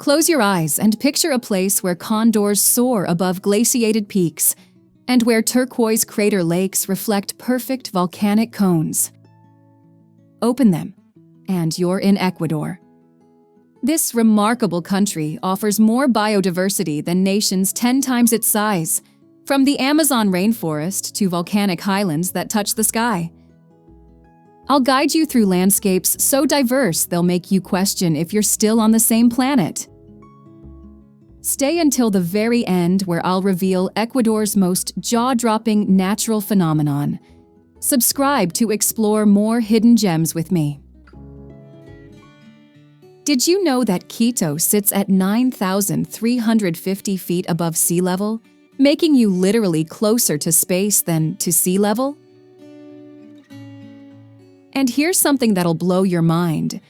Close your eyes and picture a place where condors soar above glaciated peaks and where turquoise crater lakes reflect perfect volcanic cones. Open them, and you're in Ecuador. This remarkable country offers more biodiversity than nations 10 times its size, from the Amazon rainforest to volcanic highlands that touch the sky. I'll guide you through landscapes so diverse they'll make you question if you're still on the same planet. Stay until the very end, where I'll reveal Ecuador's most jaw-dropping natural phenomenon. Subscribe to explore more hidden gems with me. Did you know that Quito sits at 9,350 feet above sea level, making you literally closer to space than to sea level? And here's something that'll blow your mind.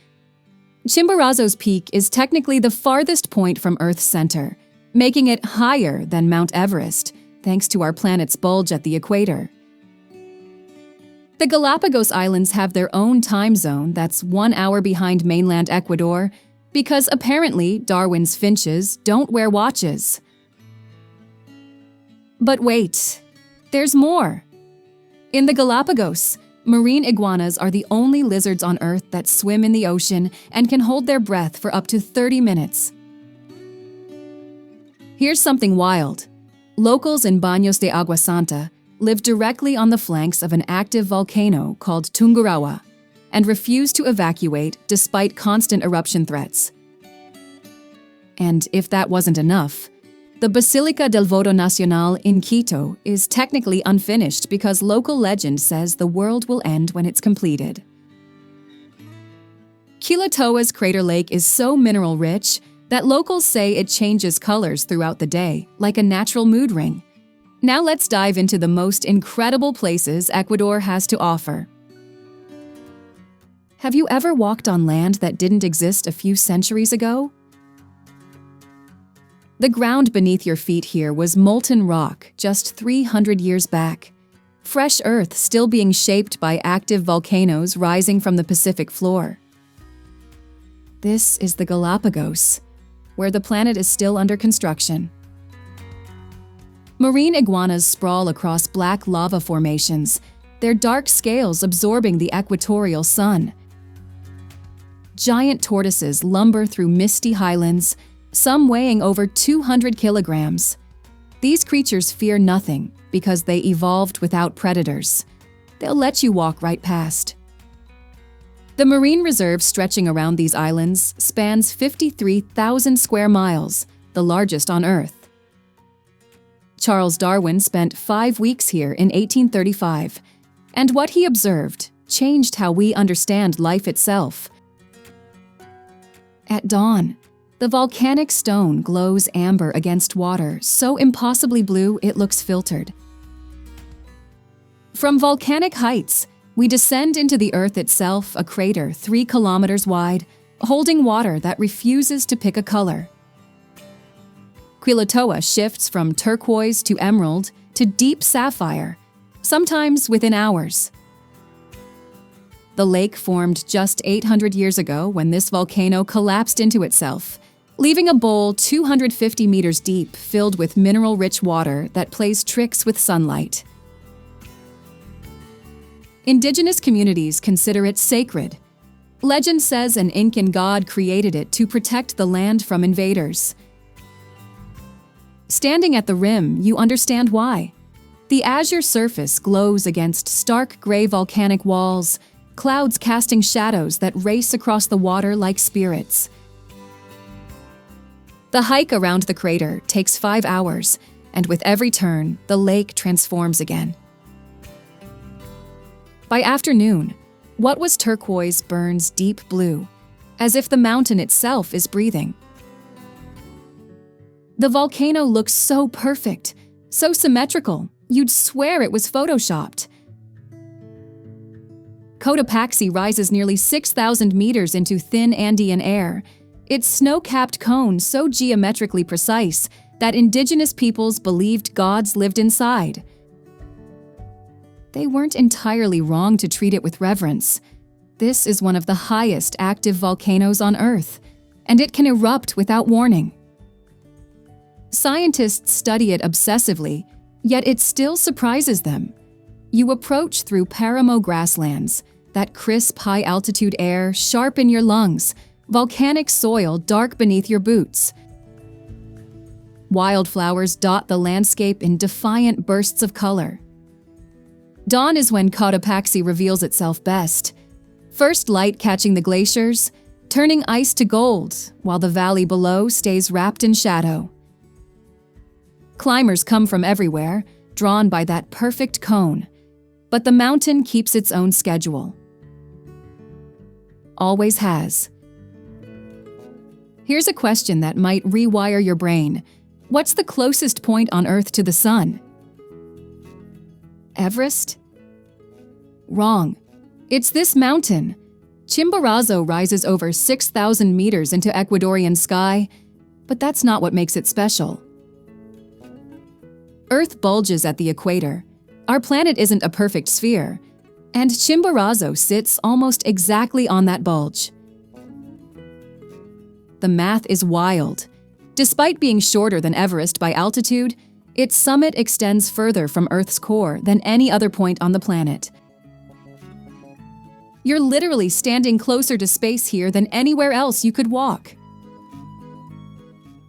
Chimborazo's peak is technically the farthest point from Earth's center, making it higher than Mount Everest, thanks to our planet's bulge at the equator. The Galapagos Islands have their own time zone that's 1 hour behind mainland Ecuador because apparently Darwin's finches don't wear watches. But wait, there's more. In the Galapagos, marine iguanas are the only lizards on Earth that swim in the ocean and can hold their breath for up to 30 minutes. Here's something wild. Locals in Banos de Agua Santa live directly on the flanks of an active volcano called Tungurahua and refuse to evacuate despite constant eruption threats. And if that wasn't enough, the Basilica del Voto Nacional in Quito is technically unfinished because local legend says the world will end when it's completed. Quilotoa's crater lake is so mineral-rich that locals say it changes colors throughout the day, like a natural mood ring. Now let's dive into the most incredible places Ecuador has to offer. Have you ever walked on land that didn't exist a few centuries ago? The ground beneath your feet here was molten rock just 300 years back. Fresh earth still being shaped by active volcanoes rising from the Pacific floor. This is the Galapagos, where the planet is still under construction. Marine iguanas sprawl across black lava formations, their dark scales absorbing the equatorial sun. Giant tortoises lumber through misty highlands, some weighing over 200 kilograms. These creatures fear nothing because they evolved without predators. They'll let you walk right past. The marine reserve stretching around these islands spans 53,000 square miles, the largest on Earth. Charles Darwin spent 5 weeks here in 1835, and what he observed changed how we understand life itself. At dawn, the volcanic stone glows amber against water, so impossibly blue it looks filtered. From volcanic heights, we descend into the Earth itself, a crater 3 kilometers wide, holding water that refuses to pick a color. Quilotoa shifts from turquoise to emerald to deep sapphire, sometimes within hours. The lake formed just 800 years ago when this volcano collapsed into itself, leaving a bowl 250 meters deep filled with mineral-rich water that plays tricks with sunlight. Indigenous communities consider it sacred. Legend says an Incan god created it to protect the land from invaders. Standing at the rim, you understand why. The azure surface glows against stark gray volcanic walls, clouds casting shadows that race across the water like spirits. The hike around the crater takes 5 hours, and with every turn, the lake transforms again. By afternoon, what was turquoise burns deep blue, as if the mountain itself is breathing. The volcano looks so perfect, so symmetrical, you'd swear it was photoshopped. Cotopaxi rises nearly 6,000 meters into thin Andean air, its snow-capped cone so geometrically precise that indigenous peoples believed gods lived inside. They weren't entirely wrong to treat it with reverence. This is one of the highest active volcanoes on Earth, and it can erupt without warning. Scientists study it obsessively, yet it still surprises them. You approach through paramo grasslands, that crisp high-altitude air sharp in your lungs, volcanic soil dark beneath your boots. Wildflowers dot the landscape in defiant bursts of color. Dawn is when Cotopaxi reveals itself best. First light catching the glaciers, turning ice to gold, while the valley below stays wrapped in shadow. Climbers come from everywhere, drawn by that perfect cone. But the mountain keeps its own schedule. Always has. Here's a question that might rewire your brain. What's the closest point on Earth to the sun? Everest? Wrong. It's this mountain. Chimborazo rises over 6,000 meters into Ecuadorian sky, but that's not what makes it special. Earth bulges at the equator. Our planet isn't a perfect sphere, and Chimborazo sits almost exactly on that bulge. The math is wild. Despite being shorter than Everest by altitude, its summit extends further from Earth's core than any other point on the planet. You're literally standing closer to space here than anywhere else you could walk.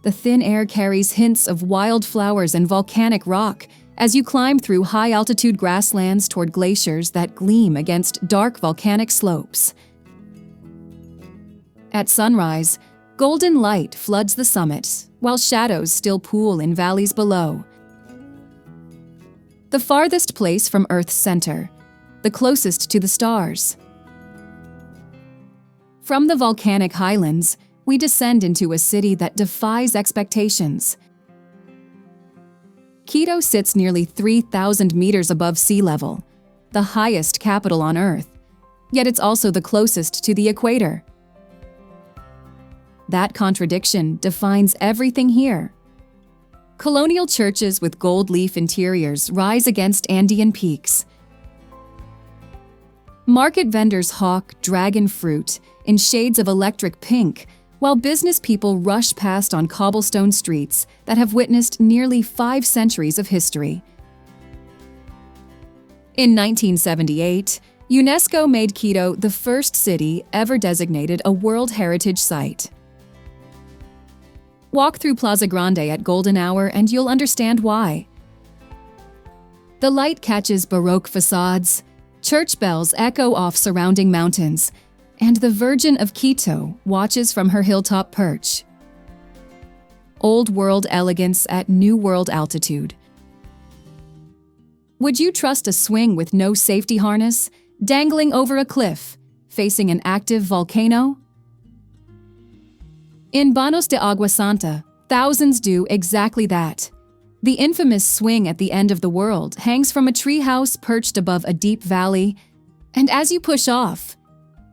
The thin air carries hints of wildflowers and volcanic rock as you climb through high-altitude grasslands toward glaciers that gleam against dark volcanic slopes. At sunrise, golden light floods the summit, while shadows still pool in valleys below. The farthest place from Earth's center, the closest to the stars. From the volcanic highlands, we descend into a city that defies expectations. Quito sits nearly 3,000 meters above sea level, the highest capital on Earth, yet it's also the closest to the equator. That contradiction defines everything here. Colonial churches with gold leaf interiors rise against Andean peaks. Market vendors hawk dragon fruit in shades of electric pink, while business people rush past on cobblestone streets that have witnessed nearly 5 centuries of history. In 1978, UNESCO made Quito the first city ever designated a World Heritage Site. Walk through Plaza Grande at golden hour and you'll understand why. The light catches Baroque facades, church bells echo off surrounding mountains, and the Virgin of Quito watches from her hilltop perch. Old world elegance at new world altitude. Would you trust a swing with no safety harness, dangling over a cliff, facing an active volcano? In Banos de Agua Santa, thousands do exactly that. The infamous swing at the end of the world hangs from a treehouse perched above a deep valley, and as you push off,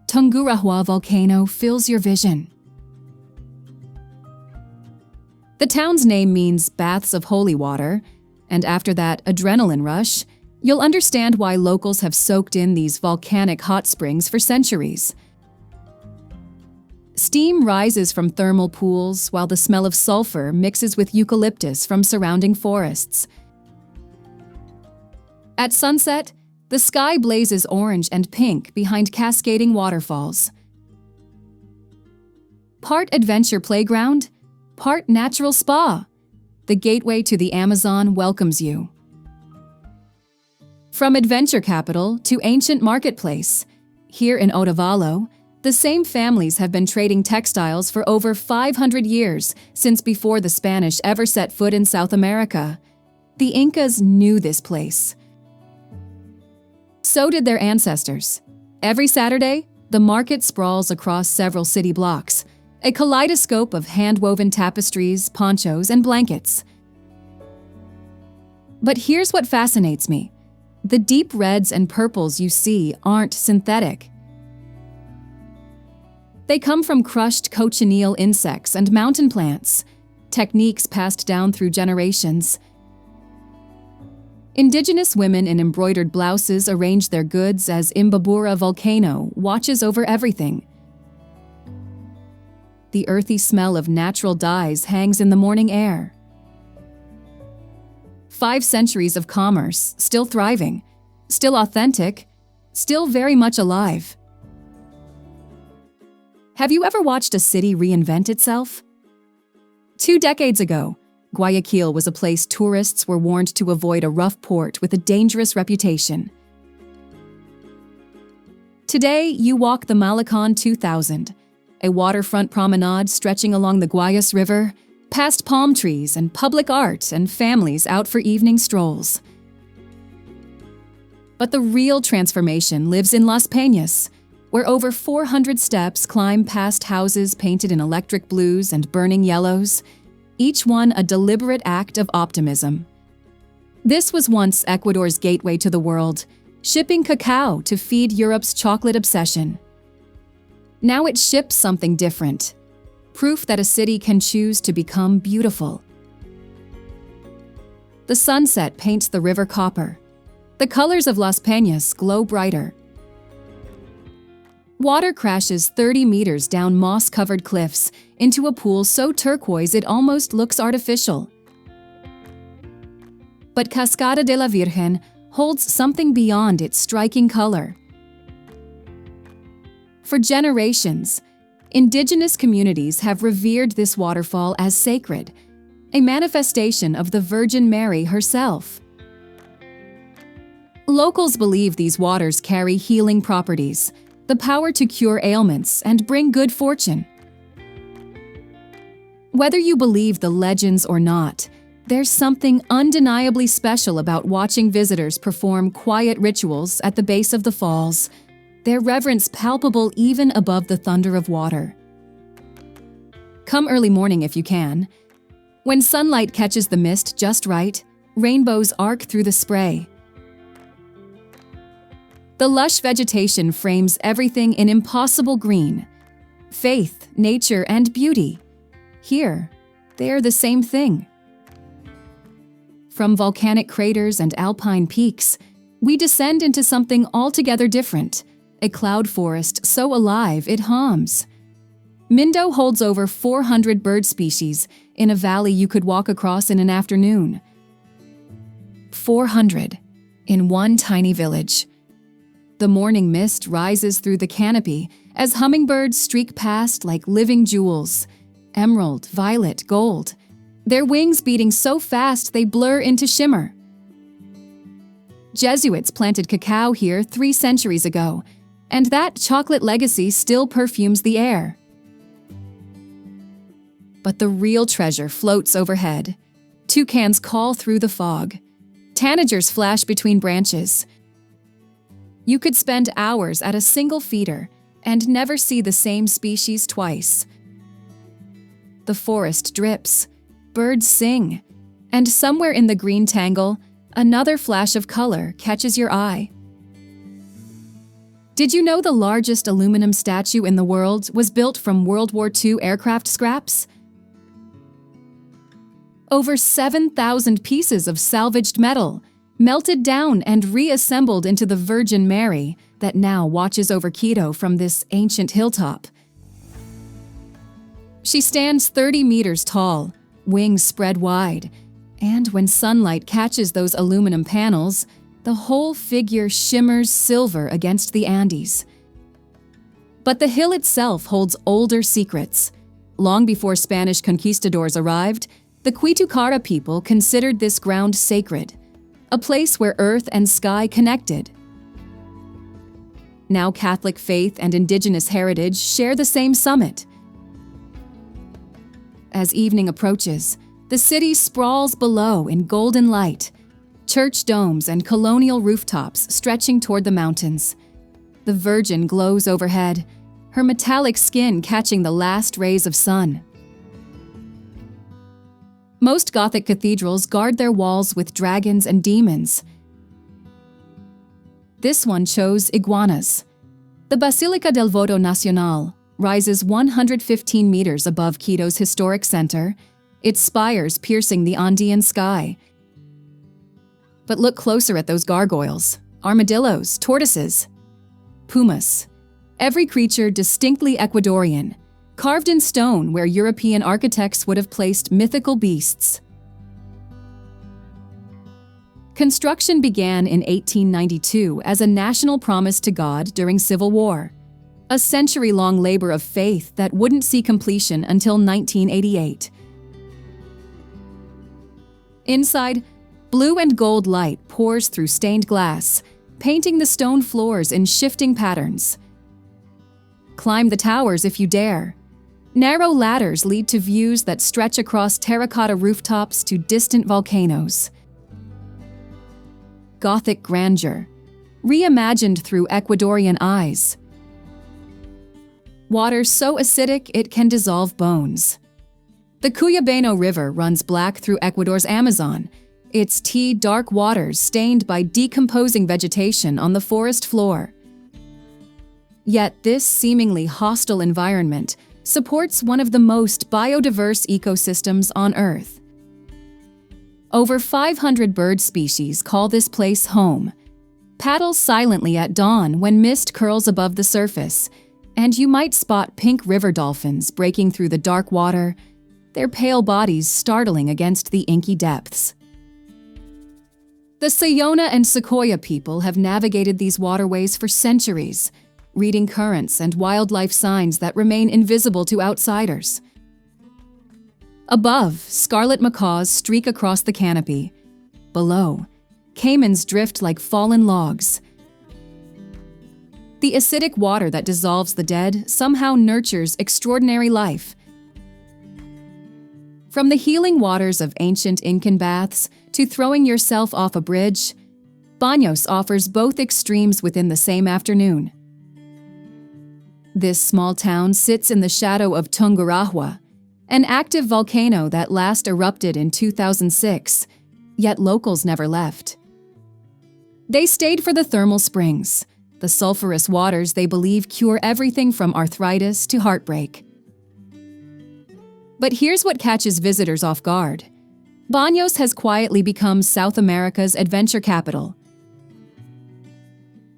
Tungurahua Volcano fills your vision. The town's name means baths of holy water, and after that adrenaline rush, you'll understand why locals have soaked in these volcanic hot springs for centuries. Steam rises from thermal pools while the smell of sulfur mixes with eucalyptus from surrounding forests. At sunset, the sky blazes orange and pink behind cascading waterfalls. Part adventure playground, part natural spa. The gateway to the Amazon welcomes you. From adventure capital to ancient marketplace, here in Otavalo, the same families have been trading textiles for over 500 years since before the Spanish ever set foot in South America. The Incas knew this place. So did their ancestors. Every Saturday, the market sprawls across several city blocks, a kaleidoscope of hand-woven tapestries, ponchos, and blankets. But here's what fascinates me. The deep reds and purples you see aren't synthetic. They come from crushed cochineal insects and mountain plants, techniques passed down through generations. Indigenous women in embroidered blouses arrange their goods as Imbabura Volcano watches over everything. The earthy smell of natural dyes hangs in the morning air. 5 centuries of commerce, still thriving, still authentic, still very much alive. Have you ever watched a city reinvent itself? 2 decades ago, Guayaquil was a place tourists were warned to avoid a rough port with a dangerous reputation. Today, you walk the Malecon 2000, a waterfront promenade stretching along the Guayas River, past palm trees and public art and families out for evening strolls. But the real transformation lives in Las Peñas, where over 400 steps climb past houses painted in electric blues and burning yellows, each one a deliberate act of optimism. This was once Ecuador's gateway to the world, shipping cacao to feed Europe's chocolate obsession. Now it ships something different, proof that a city can choose to become beautiful. The sunset paints the river copper. The colors of Las Peñas glow brighter. Water crashes 30 meters down moss-covered cliffs into a pool so turquoise it almost looks artificial. But Cascada de la Virgen holds something beyond its striking color. For generations, indigenous communities have revered this waterfall as sacred, a manifestation of the Virgin Mary herself. Locals believe these waters carry healing properties, the power to cure ailments and bring good fortune. Whether you believe the legends or not, there's something undeniably special about watching visitors perform quiet rituals at the base of the falls, their reverence palpable even above the thunder of water. Come early morning if you can. When sunlight catches the mist just right, rainbows arc through the spray. The lush vegetation frames everything in impossible green. Faith, nature, and beauty. Here, they are the same thing. From volcanic craters and alpine peaks, we descend into something altogether different, a cloud forest so alive it hums. Mindo holds over 400 bird species in a valley you could walk across in an afternoon. 400 in one tiny village. The morning mist rises through the canopy as hummingbirds streak past like living jewels, emerald, violet, gold, their wings beating so fast they blur into shimmer. Jesuits planted cacao here 3 centuries ago, and that chocolate legacy still perfumes the air. But the real treasure floats overhead. Toucans call through the fog. Tanagers flash between branches. You could spend hours at a single feeder and never see the same species twice. The forest drips, birds sing, and somewhere in the green tangle, another flash of color catches your eye. Did you know the largest aluminum statue in the world was built from World War II aircraft scraps? Over 7,000 pieces of salvaged metal, melted down and reassembled into the Virgin Mary that now watches over Quito from this ancient hilltop. She stands 30 meters tall, wings spread wide, and when sunlight catches those aluminum panels, the whole figure shimmers silver against the Andes. But the hill itself holds older secrets. Long before Spanish conquistadors arrived, the Quilotoa people considered this ground sacred, a place where earth and sky connected. Now Catholic faith and indigenous heritage share the same summit. As evening approaches, the city sprawls below in golden light, church domes and colonial rooftops stretching toward the mountains. The Virgin glows overhead, her metallic skin catching the last rays of sun. Most Gothic cathedrals guard their walls with dragons and demons. This one chose iguanas. The Basilica del Voto Nacional rises 115 meters above Quito's historic center, its spires piercing the Andean sky. But look closer at those gargoyles, armadillos, tortoises, pumas, every creature distinctly Ecuadorian, carved in stone where European architects would have placed mythical beasts. Construction began in 1892 as a national promise to God during Civil War, a century-long labor of faith that wouldn't see completion until 1988. Inside, blue and gold light pours through stained glass, painting the stone floors in shifting patterns. Climb the towers if you dare. Narrow ladders lead to views that stretch across terracotta rooftops to distant volcanoes. Gothic grandeur, reimagined through Ecuadorian eyes. Water so acidic it can dissolve bones. The Cuyabeno River runs black through Ecuador's Amazon, its tea-dark waters stained by decomposing vegetation on the forest floor. Yet this seemingly hostile environment supports one of the most biodiverse ecosystems on Earth. Over 500 bird species call this place home. Paddle silently at dawn when mist curls above the surface, and you might spot pink river dolphins breaking through the dark water, their pale bodies startling against the inky depths. The Sayona and Sequoia people have navigated these waterways for centuries, reading currents and wildlife signs that remain invisible to outsiders. Above, scarlet macaws streak across the canopy. Below, caimans drift like fallen logs. The acidic water that dissolves the dead somehow nurtures extraordinary life. From the healing waters of ancient Incan baths to throwing yourself off a bridge, Banos offers both extremes within the same afternoon. This small town sits in the shadow of Tungurahua, an active volcano that last erupted in 2006, yet locals never left. They stayed for the thermal springs, the sulfurous waters they believe cure everything from arthritis to heartbreak. But here's what catches visitors off guard. Banos has quietly become South America's adventure capital.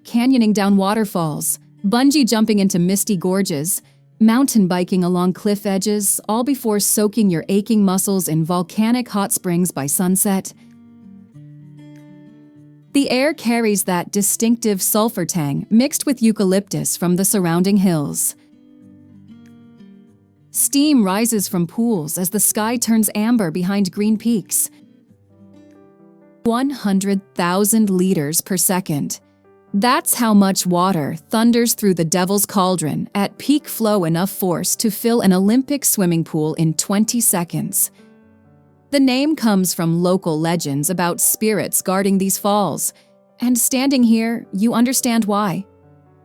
Canyoning down waterfalls, bungee jumping into misty gorges, mountain biking along cliff edges, all before soaking your aching muscles in volcanic hot springs by sunset. The air carries that distinctive sulfur tang mixed with eucalyptus from the surrounding hills. Steam rises from pools as the sky turns amber behind green peaks. 100,000 liters per second. That's how much water thunders through the Devil's Cauldron at peak flow, enough force to fill an Olympic swimming pool in 20 seconds. The name comes from local legends about spirits guarding these falls, and standing here, you understand why.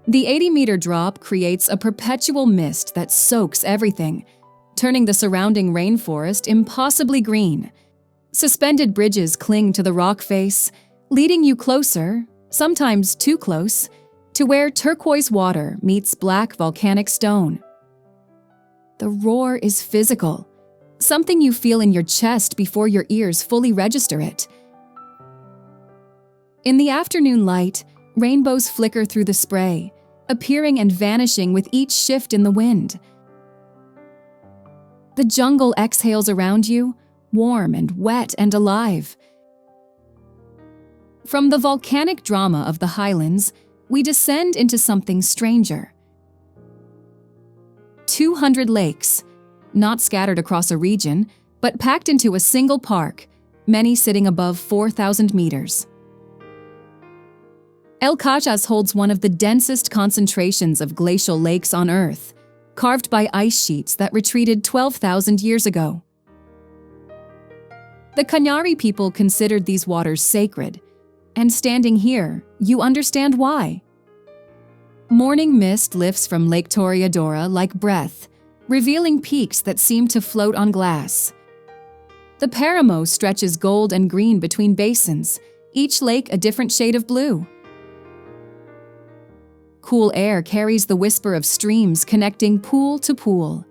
The 80-meter drop creates a perpetual mist that soaks everything, turning the surrounding rainforest impossibly green. Suspended bridges cling to the rock face, leading you closer, sometimes too close, to where turquoise water meets black volcanic stone. The roar is physical, something you feel in your chest before your ears fully register it. In the afternoon light, rainbows flicker through the spray, appearing and vanishing with each shift in the wind. The jungle exhales around you, warm and wet and alive. From the volcanic drama of the highlands, we descend into something stranger. 200 lakes, not scattered across a region, but packed into a single park, many sitting above 4,000 meters. El Cajas holds one of the densest concentrations of glacial lakes on Earth, carved by ice sheets that retreated 12,000 years ago. The Cañari people considered these waters sacred, and standing here, you understand why. Morning mist lifts from Lake Toreadora like breath, revealing peaks that seem to float on glass. The Paramo stretches gold and green between basins, each lake a different shade of blue. Cool air carries the whisper of streams connecting pool to pool.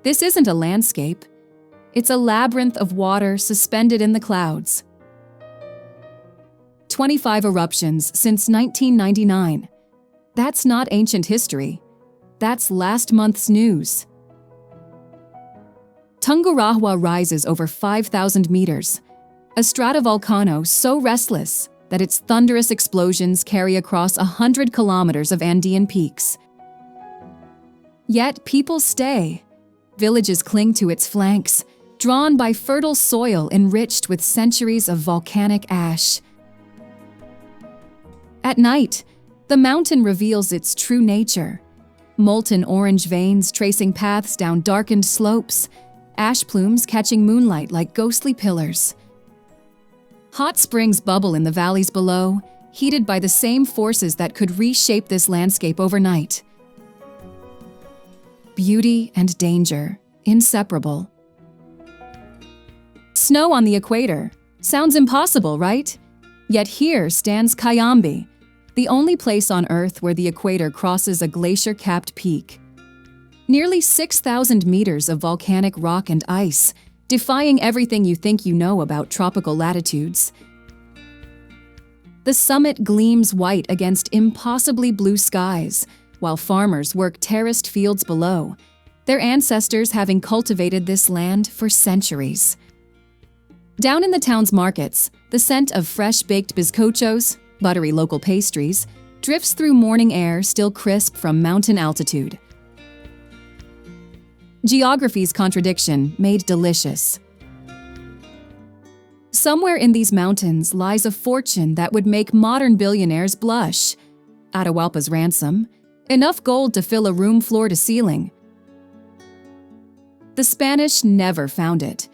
This isn't a landscape. It's a labyrinth of water suspended in the clouds. 25 eruptions since 1999. That's not ancient history. That's last month's news. Tungurahua rises over 5,000 meters, a stratovolcano so restless that its thunderous explosions carry across 100 kilometers of Andean peaks. Yet people stay. Villages cling to its flanks, drawn by fertile soil enriched with centuries of volcanic ash. At night, the mountain reveals its true nature. Molten orange veins tracing paths down darkened slopes, ash plumes catching moonlight like ghostly pillars. Hot springs bubble in the valleys below, heated by the same forces that could reshape this landscape overnight. Beauty and danger, inseparable. Snow on the equator. Sounds impossible, right? Yet here stands Cayambe, the only place on Earth where the equator crosses a glacier-capped peak. Nearly 6,000 meters of volcanic rock and ice, defying everything you think you know about tropical latitudes. The summit gleams white against impossibly blue skies, while farmers work terraced fields below, their ancestors having cultivated this land for centuries. Down in the town's markets, the scent of fresh-baked bizcochos, buttery local pastries, drifts through morning air still crisp from mountain altitude. Geography's contradiction made delicious. Somewhere in these mountains lies a fortune that would make modern billionaires blush. Atahualpa's ransom, enough gold to fill a room floor to ceiling. The Spanish never found it.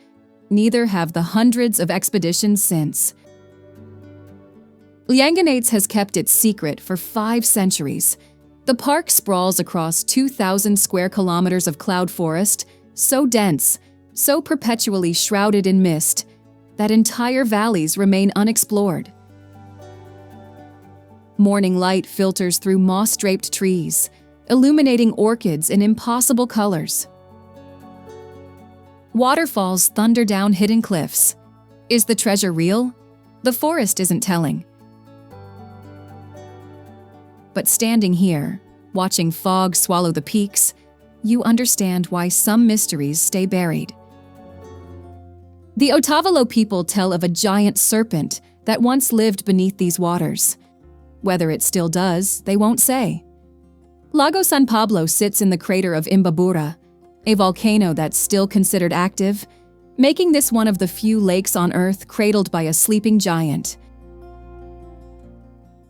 Neither have the hundreds of expeditions since. Lianganades has kept its secret for 5 centuries. The park sprawls across 2,000 square kilometers of cloud forest, so dense, so perpetually shrouded in mist, that entire valleys remain unexplored. Morning light filters through moss-draped trees, illuminating orchids in impossible colors. Waterfalls thunder down hidden cliffs. Is the treasure real? The forest isn't telling. But standing here, watching fog swallow the peaks, you understand why some mysteries stay buried. The Otavalo people tell of a giant serpent that once lived beneath these waters. Whether it still does, they won't say. Lago San Pablo sits in the crater of Imbabura, a volcano that's still considered active, making this one of the few lakes on Earth cradled by a sleeping giant.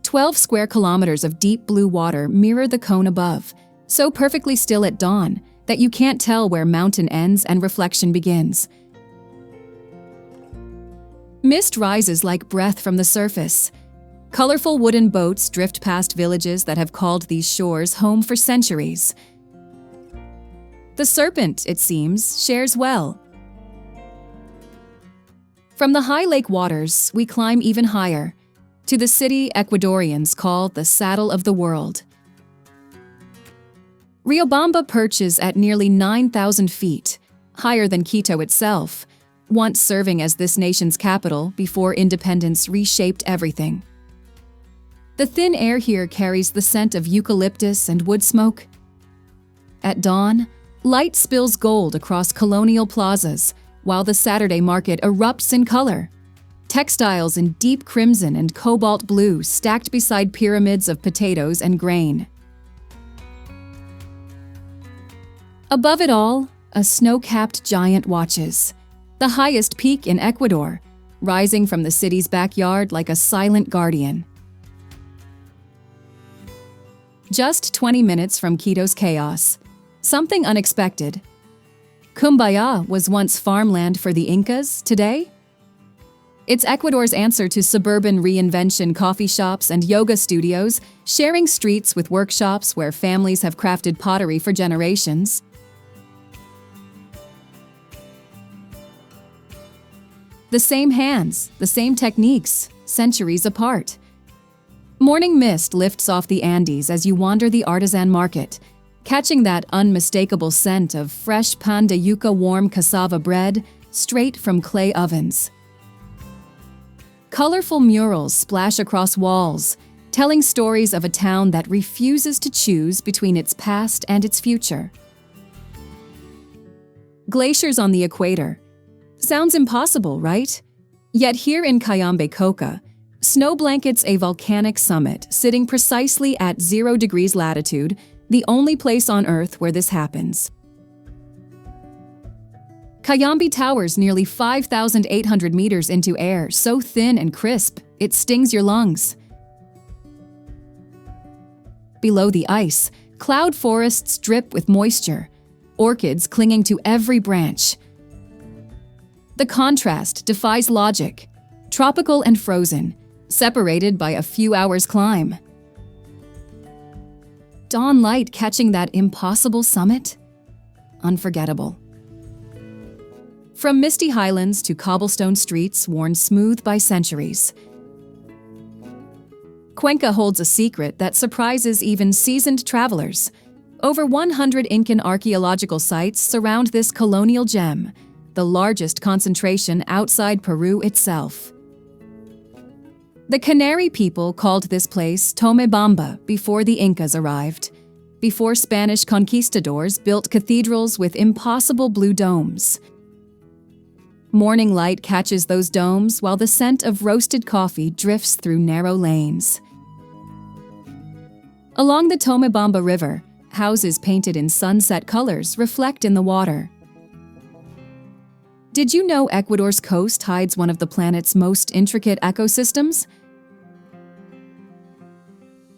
12 square kilometers of deep blue water mirror the cone above, so perfectly still at dawn that you can't tell where mountain ends and reflection begins. Mist rises like breath from the surface. Colorful wooden boats drift past villages that have called these shores home for centuries. The serpent, it seems, shares well. From the high lake waters, we climb even higher, to the city Ecuadorians call the saddle of the world. Riobamba perches at nearly 9,000 feet, higher than Quito itself, once serving as this nation's capital before independence reshaped everything. The thin air here carries the scent of eucalyptus and wood smoke. At dawn, light spills gold across colonial plazas, while the Saturday market erupts in color. Textiles in deep crimson and cobalt blue stacked beside pyramids of potatoes and grain. Above it all, a snow-capped giant watches, the highest peak in Ecuador, rising from the city's backyard like a silent guardian. Just 20 minutes from Quito's chaos, something unexpected. Cumbaya was once farmland for the Incas, today? It's Ecuador's answer to suburban reinvention coffee shops and yoga studios, sharing streets with workshops where families have crafted pottery for generations. The same hands, the same techniques, centuries apart. Morning mist lifts off the Andes as you wander the artisan market, catching that unmistakable scent of fresh pan de yuca warm cassava bread straight from clay ovens. Colorful murals splash across walls, telling stories of a town that refuses to choose between its past and its future. Glaciers on the equator. Sounds impossible, right? Yet here in Cayambe Coca, snow blankets a volcanic summit sitting precisely at 0 degrees latitude, the only place on Earth where this happens. Cayambe towers nearly 5,800 meters into air, so thin and crisp, it stings your lungs. Below the ice, cloud forests drip with moisture, orchids clinging to every branch. The contrast defies logic, tropical and frozen, separated by a few hours' climb. Dawn light catching that impossible summit? Unforgettable. From misty highlands to cobblestone streets worn smooth by centuries, Cuenca holds a secret that surprises even seasoned travelers. Over 100 Incan archaeological sites surround this colonial gem, the largest concentration outside Peru itself. The Canary people called this place Tomebamba before the Incas arrived, before Spanish conquistadors built cathedrals with impossible blue domes. Morning light catches those domes while the scent of roasted coffee drifts through narrow lanes. Along the Tomebamba River, houses painted in sunset colors reflect in the water. Did you know Ecuador's coast hides one of the planet's most intricate ecosystems?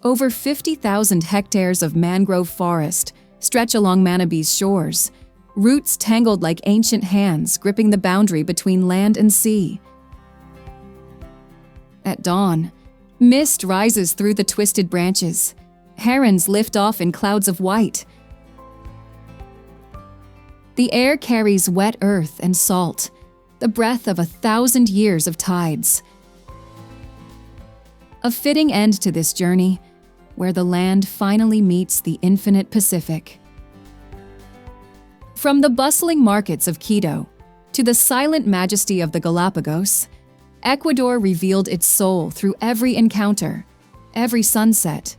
Over 50,000 hectares of mangrove forest stretch along Manabí's shores, roots tangled like ancient hands gripping the boundary between land and sea. At dawn, mist rises through the twisted branches. Herons lift off in clouds of white. The air carries wet earth and salt, the breath of 1,000 years of tides. A fitting end to this journey, where the land finally meets the infinite Pacific. From the bustling markets of Quito to the silent majesty of the Galapagos, Ecuador revealed its soul through every encounter, every sunset,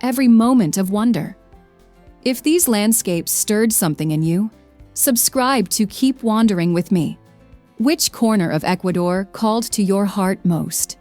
every moment of wonder. If these landscapes stirred something in you, subscribe to Keep Wandering with Me. Which corner of Ecuador called to your heart most?